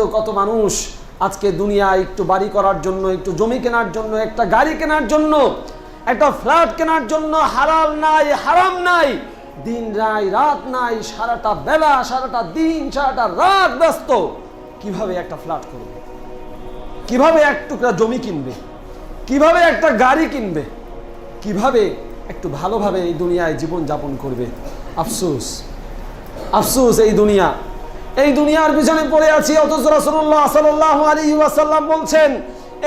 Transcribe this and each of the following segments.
তো কত মানুষ আজকে দুনিয়ায় একটু বাড়ি করার জন্য, একটু জমি কেনার জন্য, একটা গাড়ি কেনার জন্য, একটা ফ্ল্যাট কেনার জন্য হালাল নাই, হারাম নাই, দিন নাই, রাত নাই, সারাটা বেলা, সারাটা দিন, সারাটা রাত ব্যস্ত কিভাবে একটা ফ্ল্যাট করবে, কিভাবে এক টুকরা জমি কিনবে, কিভাবে একটা গাড়ি কিনবে, কিভাবে একটু ভালোভাবে এই দুনিয়ায় জীবন যাপন করবে। আফসোস, আফসোস, এই দুনিয়ার পিছনে পড়ে আছি। অথচ রাসূলুল্লাহ সাল্লাল্লাহু আলাইহি ওয়াসাল্লাম বলছেন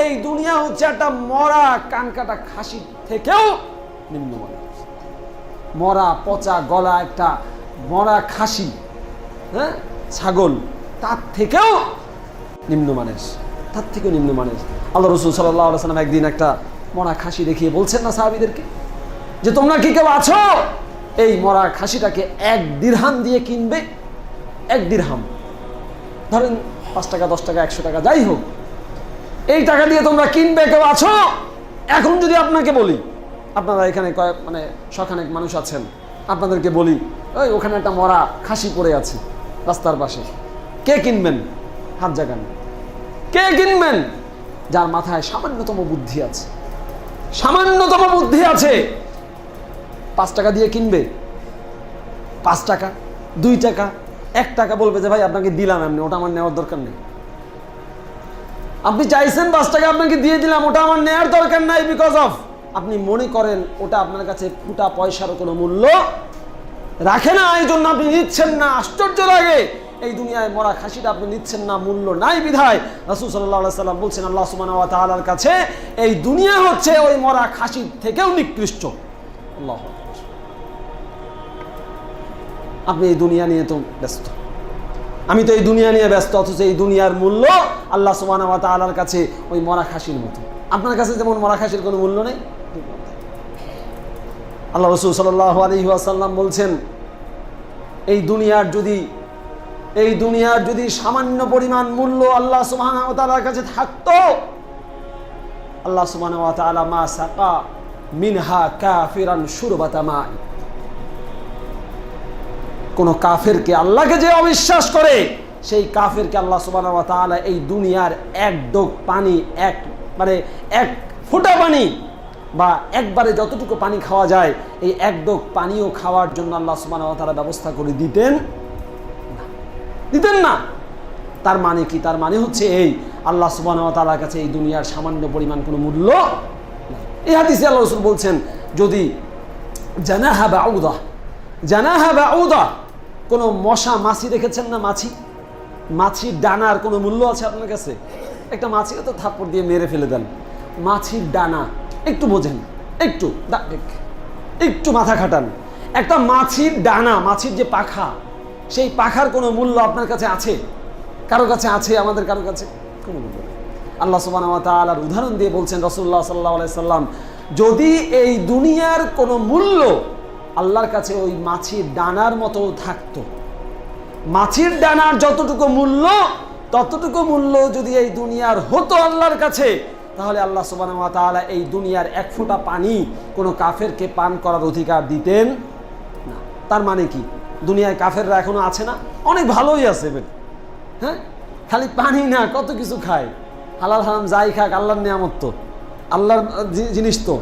এই দুনিয়া হচ্ছে একটা মরা কানকাটা খাসি থেকেও নিম্নমানের। মরা পচা গলা একটা মরা খাসি, হ্যাঁ, ছাগল, তার থেকেও নিম্নমানের, তার থেকেও নিম্নমানের। আল্লাহ রাসূল সাল্লাল্লাহু আলাইহি ওয়াসাল্লাম একদিন একটা মরা খাসি দেখিয়ে বলছেন না সাহাবীদেরকে যে তোমরা কি কেউ আছো এই মরা খাসিটাকে 1 দিরহাম দিয়ে কিনবে? 1 দিরহাম, ধরেন 5 টাকা, 10 টাকা, 100 টাকা, যাই হোক, এই টাকা দিয়ে তোমরা কিনবে? কেউ আছো? এখন যদি আপনাকে বলি, আপনারা এখানে মানে শখানেক মানুষ আছেন, আপনাদেরকে বলি ওই ওখানে একটা মরা খাসি পড়ে আছে রাস্তার পাশে, কে কিনবেন? হাত জাগান। কে কিনবেন? যার মাথায় সামান্যতম বুদ্ধি আছে, সামান্যতম বুদ্ধি আছে। 5 টাকা দিয়ে কিনবে? 5 টাকা, 2 টাকা, 1 টাকা বলবে যে ভাই আপনাকে দিলাম এমনি, ওটা আমার নেওয়ার দরকার নেই। আপনি চাইছেন 5 টাকা আপনাকে দিয়ে দিলাম, ওটা আমার নেওয়ার দরকার নাই, বিকজ অফ আপনি মনে করেন ওটা আপনার কাছে ফুটা পয়সারও কোনো মূল্য রাখে না, এই জন্য আপনি নিচ্ছেন না। আশ্চর্য লাগে, এই দুনিয়ায় মরা খাসিটা আপনি নিচ্ছেন না, মূল্য নাই বিধায় রাসূল সাল্লাল্লাহু আলাইহি ওয়াসাল্লাম বলছেন আল্লাহ সুবহানাহু ওয়া তাআলার কাছে এই দুনিয়া হচ্ছে ওই মরা খাসির থেকেও নিকৃষ্ট। আল্লাহু আকবার। আপনি এই দুনিয়া নিয়ে তো ব্যস্ত, আমি তো এই দুনিয়া নিয়ে ব্যস্ত, অথচ এই দুনিয়ার মূল্য আল্লাহ সুবহানাহু ওয়া তাআলার কাছে ওই মরা খাসির মতো। আপনার কাছে যেমন মরা খাসির কোনো মূল্য নেই, আল্লাহ রাসূল সাল্লাল্লাহু আলাইহি ওয়াসাল্লাম বলছেন এই দুনিয়ার যদি সামান্য পরিমাণ মূল্য আল্লাহ সুবহানাহু ওয়া তাআলার কাছে থাকতো, আল্লাহ সুবহানাহু ওয়া তাআলা মা সাকা মিনহা কাফিরান শুরবাতা মা, কোন কাফেরকে, আল্লাহকে যে অবিশ্বাস করে সেই কাফেরকে আল্লাহ সুবহানাহু ওয়া তাআলা এই দুনিয়ার 1 ডোক পানি, এক ফোঁটা পানি বা একবারে যতটুকু পানি খাওয়া যায় এই 1 ডোক পানিও খাওয়ার জন্য আল্লাহ সুবহানাহু ওয়া তাআলা ব্যবস্থা করে দিতেন না। তার মানে কি? তার মানে হচ্ছে এই আল্লাহ সুবহানাহু ওয়া তাআলার কাছে এই দুনিয়ার সামান্য পরিমাণ কোনো মূল্য নাই। এই হাদিসে আল্লাহ রাসূল বলছেন যদি জানাহা বাউদা, কোনো মশা, মাছি দেখেছেন না? মাছির ডানার কোনো মূল্য আছে আপনার কাছে? একটা মাছিকে তো থাপ্পড় দিয়ে মেরে ফেলে দেন, মাছির ডানা একটু বোঝেন, একটু মাথা খাটান। একটা মাছির ডানা, মাছির যে পাখা, সেই পাখার কোনো মূল্য আপনার কাছে আছে? কারো কাছে আছে? আমাদের কারো কাছে কোনো মূল্য নেই। আল্লাহ সুবহানাহু ওয়া তাআলার উদাহরণ দিয়ে বলছেন রাসূলুল্লাহ সাল্লাল্লাহু আলাইহি সাল্লাম, যদি এই দুনিয়ার কোনো মূল্য আল্লাহর কাছে ওই মাছির ডানার মতো থাকতো, মাছির ডানার যতটুকু মূল্য ততটুকু মূল্য যদি এই দুনিয়ার হতো আল্লাহর কাছে, তাহলে আল্লাহ সুবহানাহু ওয়া তাআলা এই দুনিয়ার 1 ফোঁটা পানি কোনো কাফেরকে পান করার অধিকার দিতেন না। তার মানে কি? দুনিয়ায় কাফেররা এখনো আছে না? অনেক ভালোই আছে, হ্যাঁ, খালি পানি না, কত কিছু খায়, হালাল হারাম যাই খাক, আল্লাহর নিয়ামত তো, আল্লাহর জিনিস তো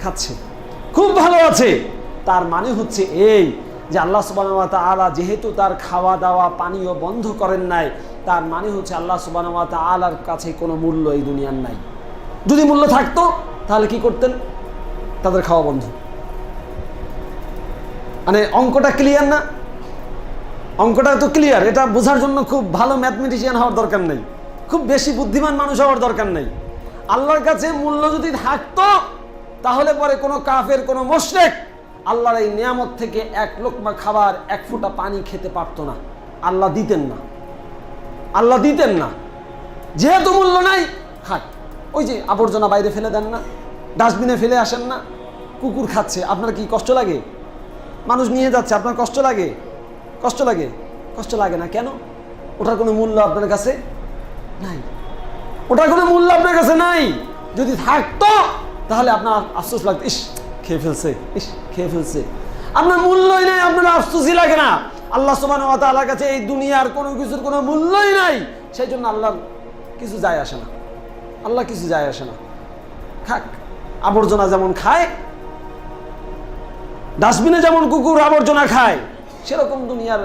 খাচ্ছে, খুব ভালো আছে। তার মানে হচ্ছে এই যে আল্লাহ সুবহানাহু ওয়া তাআলা যেহেতু তার খাওয়া দাওয়া পানীয় বন্ধ করেন নাই, তার মানে হচ্ছে আল্লাহ সুবহানাহু ওয়া তাআলার কাছে কোনো মূল্য এই দুনিয়ার নাই। যদি মূল্য থাকতো তাহলে কি করতেন? তাদের খাওয়া বন্ধ। মানে অঙ্কটা ক্লিয়ার না? অঙ্কটা তো ক্লিয়ার, এটা বোঝার জন্য খুব ভালো ম্যাথমেটিশিয়ান হওয়ার দরকার নেই, খুব বেশি বুদ্ধিমান মানুষ হওয়ার দরকার নেই। আল্লাহর কাছে মূল্য যদি থাকতো তাহলে পরে কোনো কাফের, কোনো মুশরিক আল্লাহর এই নিয়ামত থেকে 1 লোকমা খাবার, 1 ফোঁটা পানি খেতে পারতো না। আল্লাহ দিতেন না। যেহেতু মূল্য নাই, খাক। ওই যে আবর্জনা বাইরে ফেলে দেন না, ডাস্টবিনে ফেলে আসেন না, কুকুর খাচ্ছে, আপনার কি কষ্ট লাগে? মানুষ নিয়ে যাচ্ছে, আপনার কষ্ট লাগে? কষ্ট লাগে না কেন? ওটার কোনো মূল্য আপনার কাছে নাই, ওটার কোনো মূল্য আপনার কাছে নাই। যদি থাকতো তাহলে আপনার আফসোস লাগতো, ইস খেয়ে ফেলছে। আপনার মূল্যই নাই, আপনার আফসোসই লাগে না। আল্লাহ সুবহানাহু ওয়া তাআলার কাছে এই দুনিয়ার কোনো কিছুর কোনো মূল্যই নাই, সেই জন্য আল্লাহর কিছু যায় আসে না, আল্লাহ কিছু যায় আসে না। খাক, আবর্জনা যেমন খায়, ডাস্টবিনে যেমন কুকুর আবর্জনা খায়, সেরকম দুনিয়ার